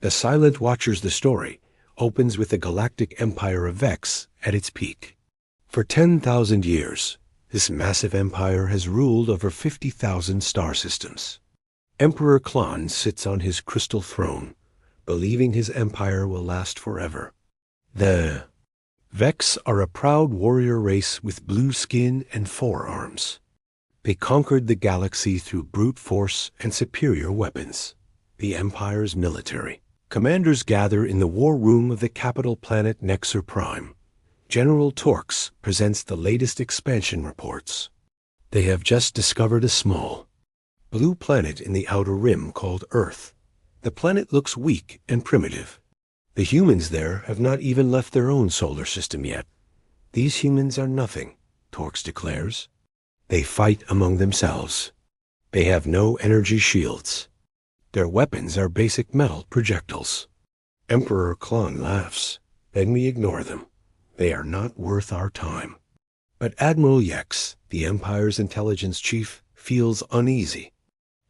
The Silent Watchers the story opens with the Galactic Empire of Vex at its peak. For 10,000 years, this massive empire has ruled over 50,000 star systems. Emperor Klon sits on his crystal throne, believing his empire will last forever. The Vex are a proud warrior race with blue skin and 4 arms. They conquered the galaxy through brute force and superior weapons. The Empire's military commanders gather in the war room of the capital planet Nexer Prime. General Torx presents the latest expansion reports. They have just discovered a small, blue planet in the outer rim called Earth. The planet looks weak and primitive. The humans there have not even left their own solar system yet. These humans are nothing, Torx declares. They fight among themselves. They have no energy shields. Their weapons are basic metal projectiles. Emperor Klon laughs. Then we ignore them. They are not worth our time. But Admiral Yex, the Empire's intelligence chief, feels uneasy.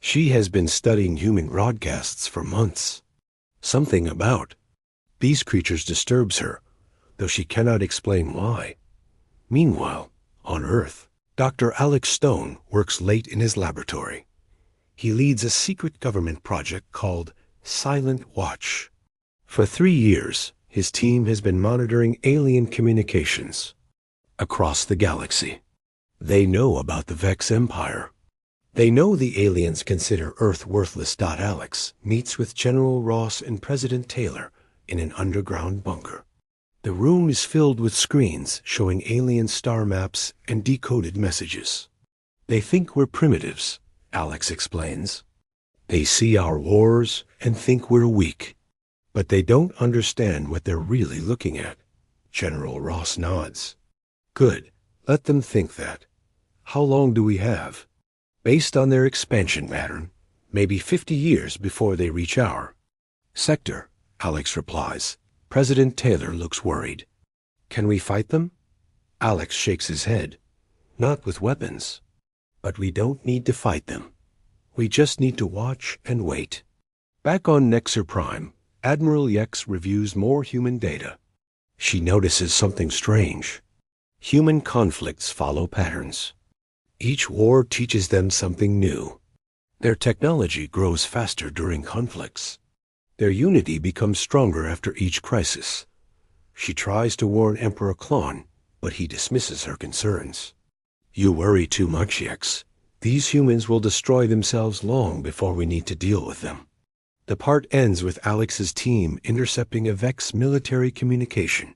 She has been studying human broadcasts for months. Something about these creatures disturbs her, though she cannot explain why. Meanwhile, on Earth, Dr. Alex Stone works late in his laboratory. He leads a secret government project called Silent Watch. For 3 years, his team has been monitoring alien communications across the galaxy. They know about the Vex Empire. They know the aliens consider Earth worthless. Alex meets with General Ross and President Taylor in an underground bunker. The room is filled with screens showing alien star maps and decoded messages. They think we're primitives, Alex explains. They see our wars and think we're weak. But they don't understand what they're really looking at. General Ross nods. Good, let them think that. How long do we have? Based on their expansion pattern, maybe 50 years before they reach our sector, Alex replies. President Taylor looks worried. Can we fight them? Alex shakes his head. Not with weapons. But we don't need to fight them. We just need to watch and wait. Back on Nexer Prime, Admiral Yex reviews more human data. She notices something strange. Human conflicts follow patterns. Each war teaches them something new. Their technology grows faster during conflicts. Their unity becomes stronger after each crisis. She tries to warn Emperor Klon, but he dismisses her concerns. You worry too much, Yex. These humans will destroy themselves long before we need to deal with them. The part ends with Alex's team intercepting a Vex military communication.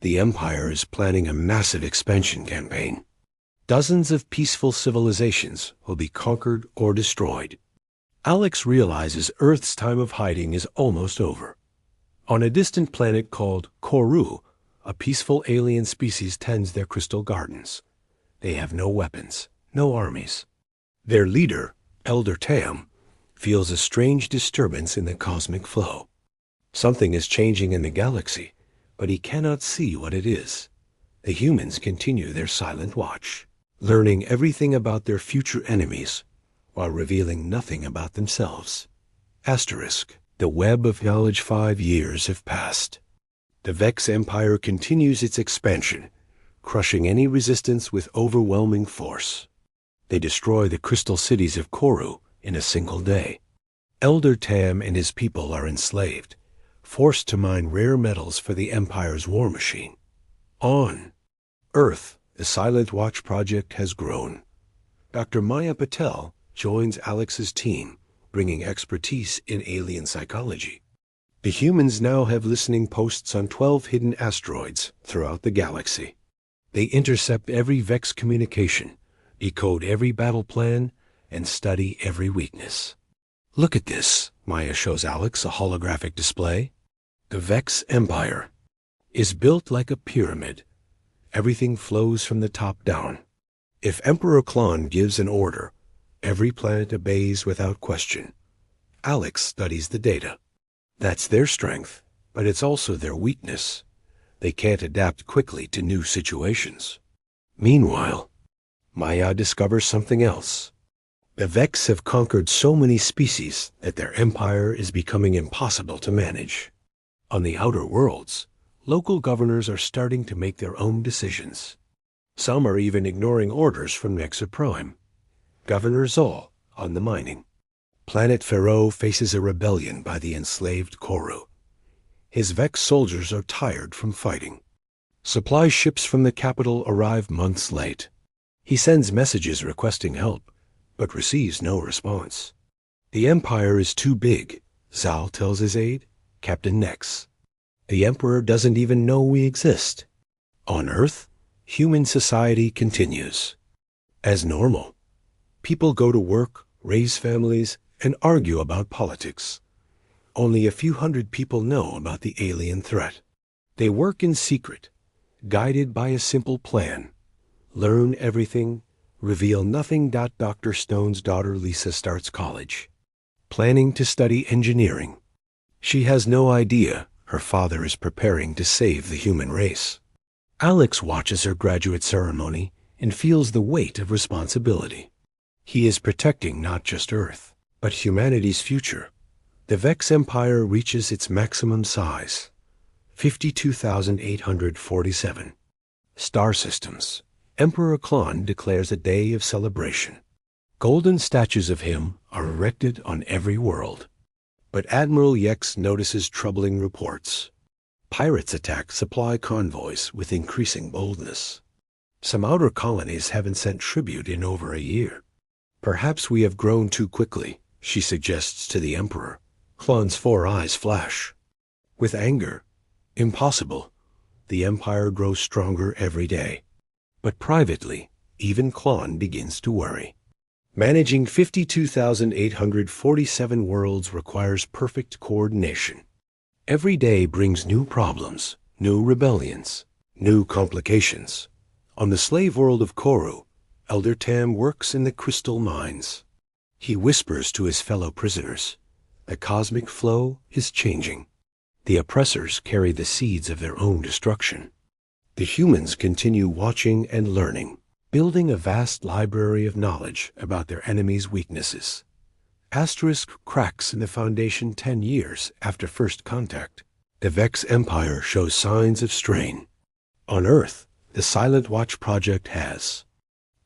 The Empire is planning a massive expansion campaign. Dozens of peaceful civilizations will be conquered or destroyed. Alex realizes Earth's time of hiding is almost over. On a distant planet called Koru, a peaceful alien species tends their crystal gardens. They have no weapons, no armies. Their leader, Elder Tam, feels a strange disturbance in the cosmic flow. Something is changing in the galaxy, but he cannot see what it is. The humans continue their silent watch, learning everything about their future enemies, while revealing nothing about themselves. Asterisk. The web of knowledge. 5 years have passed. The Vex Empire continues its expansion, crushing any resistance with overwhelming force. They destroy the crystal cities of Koru in a single day. Elder Tam and his people are enslaved, forced to mine rare metals for the Empire's war machine. On Earth, the Silent Watch project has grown. Dr. Maya Patel joins Alex's team, bringing expertise in alien psychology. The humans now have listening posts on 12 hidden asteroids throughout the galaxy. They intercept every Vex communication, decode every battle plan, and study every weakness. Look at this, Maya shows Alex a holographic display. The Vex Empire is built like a pyramid. Everything flows from the top down. If Emperor Klon gives an order, every planet obeys without question. Alex studies the data. That's their strength, but it's also their weakness. They can't adapt quickly to new situations. Meanwhile, Maya discovers something else. The Vex have conquered so many species that their empire is becoming impossible to manage. On the outer worlds, local governors are starting to make their own decisions. Some are even ignoring orders from Nexa Prime. Governor Zol on the mining. Planet Pharaoh faces a rebellion by the enslaved Koru. His Vex soldiers are tired from fighting. Supply ships from the capital arrive months late. He sends messages requesting help, but receives no response. The Empire is too big, Zal tells his aide, Captain Nex. The Emperor doesn't even know we exist. On Earth, human society continues. As normal. People go to work, raise families, and argue about politics. Only a few hundred people know about the alien threat. They work in secret, guided by a simple plan. Learn everything, reveal nothing. Dr. Stone's daughter Lisa starts college, planning to study engineering. She has no idea her father is preparing to save the human race. Alex watches her graduate ceremony and feels the weight of responsibility. He is protecting not just Earth, but humanity's future. The Vex Empire reaches its maximum size, 52,847. Star systems. Emperor Klon declares a day of celebration. Golden statues of him are erected on every world. But Admiral Yex notices troubling reports. Pirates attack supply convoys with increasing boldness. Some outer colonies haven't sent tribute in over a year. Perhaps we have grown too quickly, she suggests to the Emperor. Klon's 4 eyes flash. With anger. Impossible. The Empire grows stronger every day. But privately, even Klon begins to worry. Managing 52,847 worlds requires perfect coordination. Every day brings new problems, new rebellions, new complications. On the slave world of Koru, Elder Tam works in the crystal mines. He whispers to his fellow prisoners, the cosmic flow is changing. The oppressors carry the seeds of their own destruction. The humans continue watching and learning, building a vast library of knowledge about their enemies' weaknesses. Asterisk cracks in the Foundation 10 years after first contact. The Vex Empire shows signs of strain. On Earth, the Silent Watch project has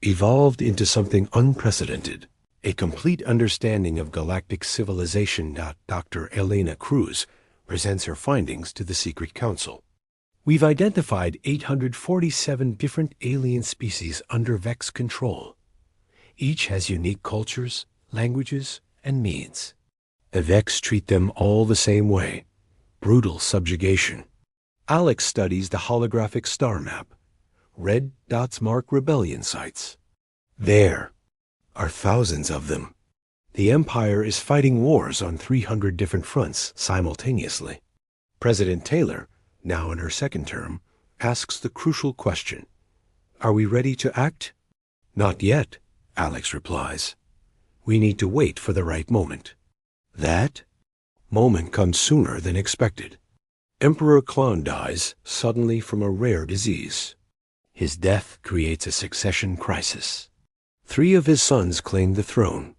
evolved into something unprecedented, a complete understanding of galactic civilization. Dr. Elena Cruz presents her findings to the Secret Council. We've identified 847 different alien species under Vex control. Each has unique cultures, languages, and needs. The Vex treat them all the same way. Brutal subjugation. Alex studies the holographic star map. Red dots mark rebellion sites. There are thousands of them. The Empire is fighting wars on 300 different fronts simultaneously. President Taylor, now in her second term, asks the crucial question, are we ready to act? Not yet, Alex replies. We need to wait for the right moment. That moment comes sooner than expected. Emperor Klon dies suddenly from a rare disease. His death creates a succession crisis. 3 of his sons claim the throne.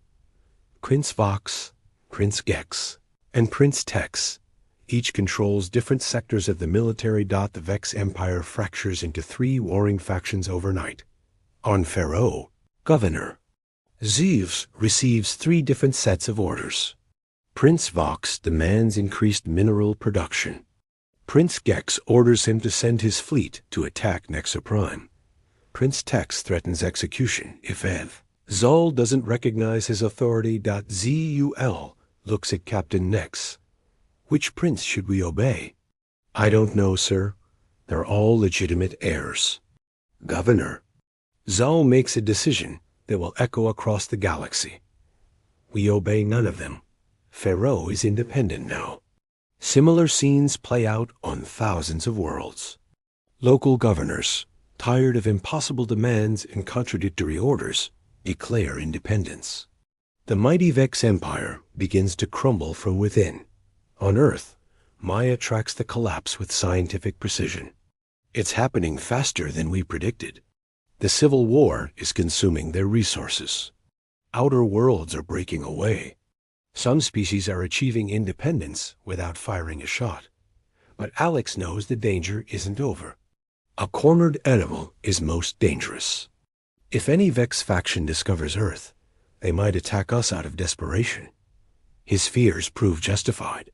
Prince Vox, Prince Gex, and Prince Tex. Each controls different sectors of the military. The Vex Empire fractures into 3 warring factions overnight. On Pharaoh, Governor Zeus receives 3 different sets of orders. Prince Vox demands increased mineral production. Prince Gex orders him to send his fleet to attack Nexa Prime. Prince Tex threatens execution if Ev. Zol doesn't recognize his authority. Zul looks at Captain Nex. Which prince should we obey? I don't know, sir. They're all legitimate heirs. Governor. Zul makes a decision that will echo across the galaxy. We obey none of them. Pharaoh is independent now. Similar scenes play out on thousands of worlds. Local governors, tired of impossible demands and contradictory orders, declare independence. The mighty Vex Empire begins to crumble from within. On Earth, Maya tracks the collapse with scientific precision. It's happening faster than we predicted. The Civil War is consuming their resources. Outer worlds are breaking away. Some species are achieving independence without firing a shot. But Alex knows the danger isn't over. A cornered animal is most dangerous. If any Vex faction discovers Earth, they might attack us out of desperation. His fears prove justified.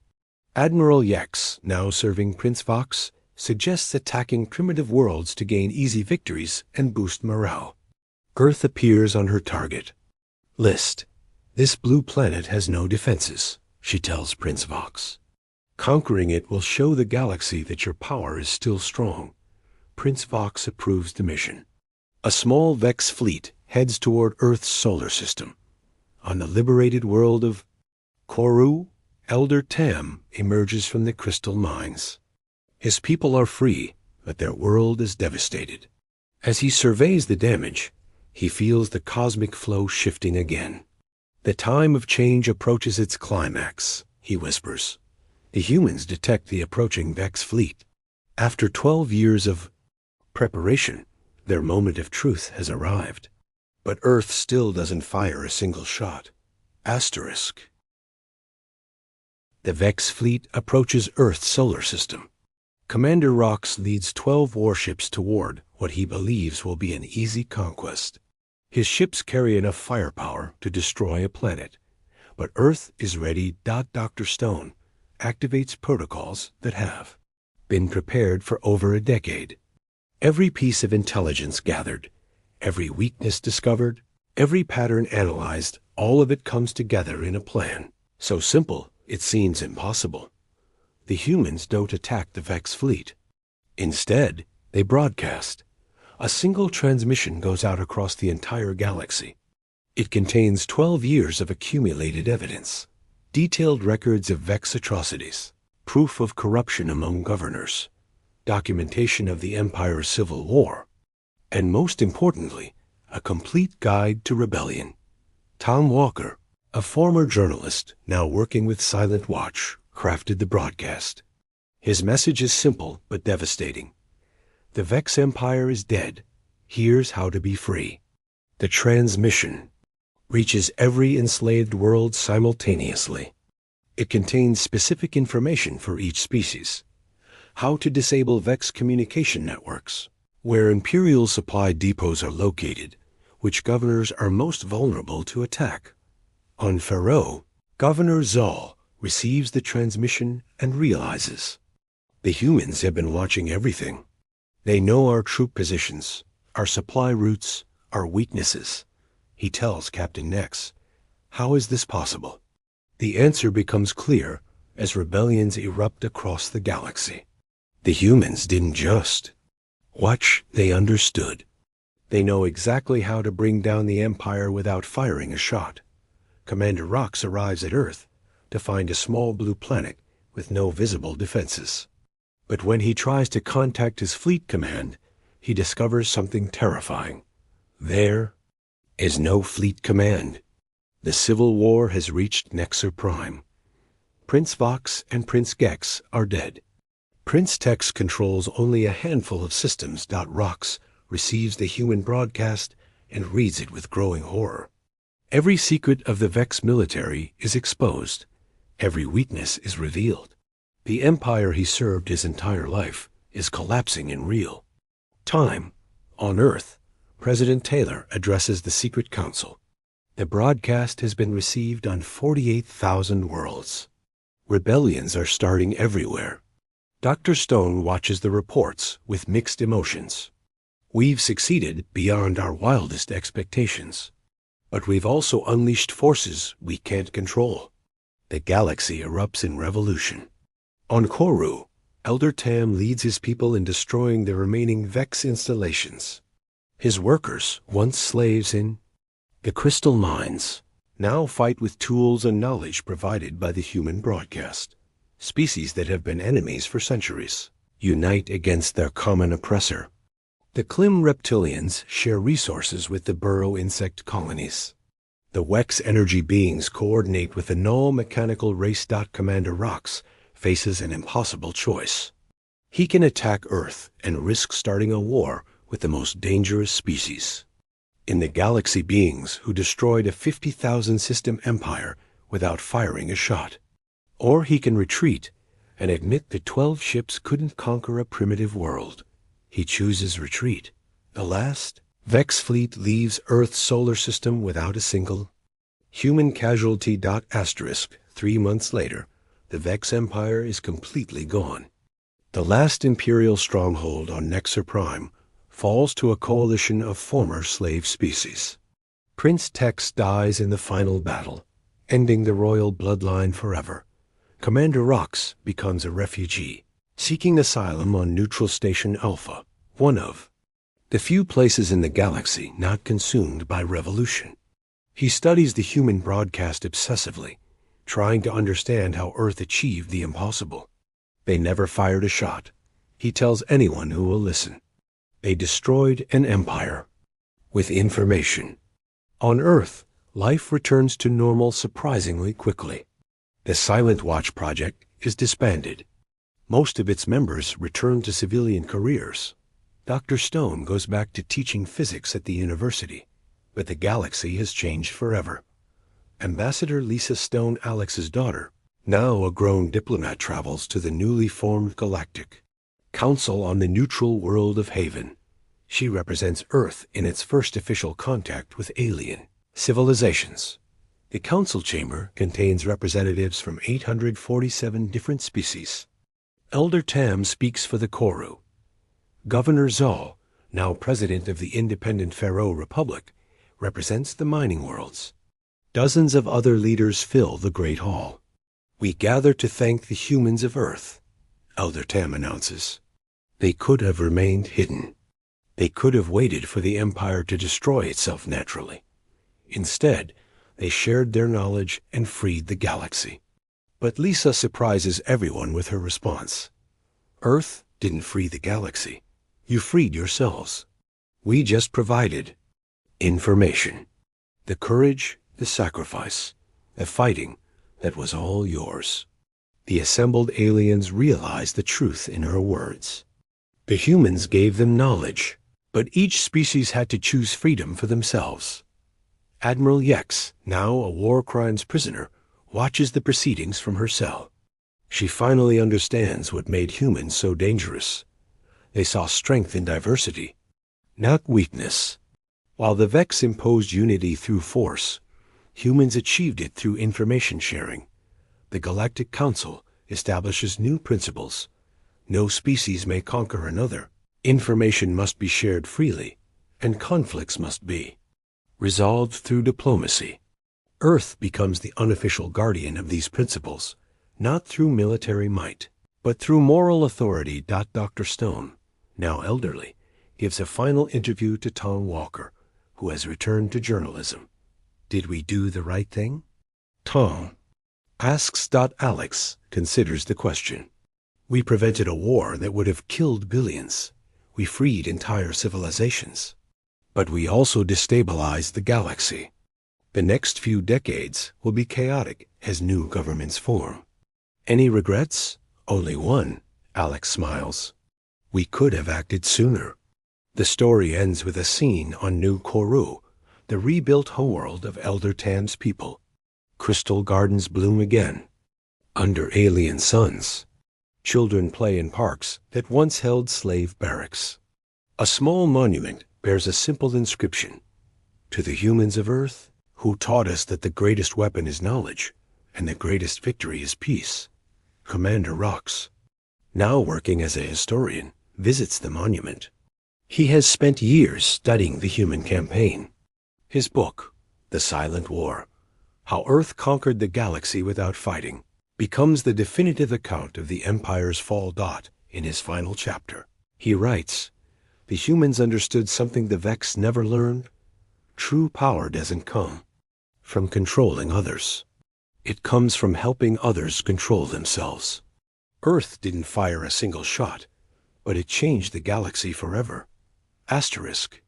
Admiral Yex, now serving Prince Vox, suggests attacking primitive worlds to gain easy victories and boost morale. Earth appears on her target list. This blue planet has no defenses, she tells Prince Vox. Conquering it will show the galaxy that your power is still strong. Prince Vox approves the mission. A small Vex fleet heads toward Earth's solar system. On the liberated world of Koru, Elder Tam emerges from the crystal mines. His people are free, but their world is devastated. As he surveys the damage, he feels the cosmic flow shifting again. The time of change approaches its climax, he whispers. The humans detect the approaching Vex fleet. After 12 years of preparation, their moment of truth has arrived. But Earth still doesn't fire a single shot. Asterisk. The Vex fleet approaches Earth's solar system. Commander Rox leads 12 warships toward what he believes will be an easy conquest. His ships carry enough firepower to destroy a planet. But Earth is ready. Dr. Stone activates protocols that have been prepared for over a decade. Every piece of intelligence gathered, every weakness discovered, every pattern analyzed, all of it comes together in a plan. So simple, it seems impossible. The humans don't attack the Vex fleet. Instead, they broadcast. A single transmission goes out across the entire galaxy. It contains 12 years of accumulated evidence, detailed records of Vex atrocities, proof of corruption among governors, documentation of the Empire's civil war, and most importantly, a complete guide to rebellion. Tom Walker, a former journalist now working with Silent Watch, crafted the broadcast. His message is simple but devastating. The Vex Empire is dead. Here's how to be free. The transmission reaches every enslaved world simultaneously. It contains specific information for each species. How to disable Vex communication networks, where Imperial supply depots are located, which governors are most vulnerable to attack. On Pharaoh, Governor Zal receives the transmission and realizes the humans have been watching everything. They know our troop positions, our supply routes, our weaknesses. He tells Captain Nex, how is this possible? The answer becomes clear as rebellions erupt across the galaxy. The humans didn't just watch, they understood. They know exactly how to bring down the Empire without firing a shot. Commander Rox arrives at Earth to find a small blue planet with no visible defenses. But when he tries to contact his fleet command, he discovers something terrifying. There is no fleet command. The civil war has reached Nexer Prime. Prince Vox and Prince Gex are dead. Prince Tex controls only a handful of systems. Rox receives the human broadcast and reads it with growing horror. Every secret of the Vex military is exposed. Every weakness is revealed. The empire he served his entire life is collapsing in real time. On Earth, President Taylor addresses the Secret Council. The broadcast has been received on 48,000 worlds. Rebellions are starting everywhere. Dr. Stone watches the reports with mixed emotions. We've succeeded beyond our wildest expectations. But we've also unleashed forces we can't control. The galaxy erupts in revolution. On Koru, Elder Tam leads his people in destroying the remaining Vex installations. His workers, once slaves in the crystal mines, now fight with tools and knowledge provided by the human broadcast. Species that have been enemies for centuries unite against their common oppressor. The Klim reptilians share resources with the burrow insect colonies. The Wex energy beings coordinate with the null mechanical race. Commander Rox faces an impossible choice. He can attack Earth and risk starting a war with the most dangerous species. In the galaxy beings who destroyed a 50,000 system empire without firing a shot. Or he can retreat and admit that 12 ships couldn't conquer a primitive world. He chooses retreat. The last Vex fleet leaves Earth's solar system without a single human casualty. 3 months later, the Vex Empire is completely gone. The last Imperial stronghold on Nexar Prime falls to a coalition of former slave species. Prince Tex dies in the final battle, ending the royal bloodline forever. Commander Rox becomes a refugee, seeking asylum on Neutral Station Alpha, one of the few places in the galaxy not consumed by revolution. He studies the human broadcast obsessively, trying to understand how Earth achieved the impossible. They never fired a shot, he tells anyone who will listen. They destroyed an empire with information. On Earth, life returns to normal surprisingly quickly. The Silent Watch project is disbanded. Most of its members return to civilian careers. Dr. Stone goes back to teaching physics at the university, but the galaxy has changed forever. Ambassador Lisa Stone, Alex's daughter, now a grown diplomat, travels to the newly formed Galactic Council on the neutral world of Haven. She represents Earth in its first official contact with alien civilizations. The council chamber contains representatives from 847 different species. Elder Tam speaks for the Koru. Governor Zal, now president of the independent Pharaoh Republic, represents the mining worlds. Dozens of other leaders fill the Great Hall. We gather to thank the humans of Earth, Elder Tam announces. They could have remained hidden. They could have waited for the Empire to destroy itself naturally. Instead, they shared their knowledge and freed the galaxy. But Lisa surprises everyone with her response. Earth didn't free the galaxy. You freed yourselves. We just provided information. The courage, the sacrifice, the fighting, that was all yours. The assembled aliens realized the truth in her words. The humans gave them knowledge, but each species had to choose freedom for themselves. Admiral Yex, now a war crimes prisoner, watches the proceedings from her cell. She finally understands what made humans so dangerous. They saw strength in diversity, not weakness. While the Vex imposed unity through force, humans achieved it through information sharing. The Galactic Council establishes new principles. No species may conquer another. Information must be shared freely, and conflicts must be resolved through diplomacy. Earth becomes the unofficial guardian of these principles, not through military might, but through moral authority. Dr. Stone, now elderly, gives a final interview to Tom Walker, who has returned to journalism. Did we do the right thing? Tom asks. Alex considers the question. We prevented a war that would have killed billions. We freed entire civilizations. But we also destabilized the galaxy. The next few decades will be chaotic as new governments form. Any regrets? Only one, Alex smiles. We could have acted sooner. The story ends with a scene on New Koru, the rebuilt homeworld of Elder Tam's people. Crystal gardens bloom again. Under alien suns, children play in parks that once held slave barracks. A small monument bears a simple inscription. To the humans of Earth, who taught us that the greatest weapon is knowledge, and the greatest victory is peace. Commander Rox, now working as a historian, visits the monument. He has spent years studying the human campaign. His book, The Silent War, How Earth Conquered the Galaxy Without Fighting, becomes the definitive account of the Empire's fall. In his final chapter, he writes, the humans understood something the Vex never learned. True power doesn't come from controlling others. It comes from helping others control themselves. Earth didn't fire a single shot, but it changed the galaxy forever. Asterisk.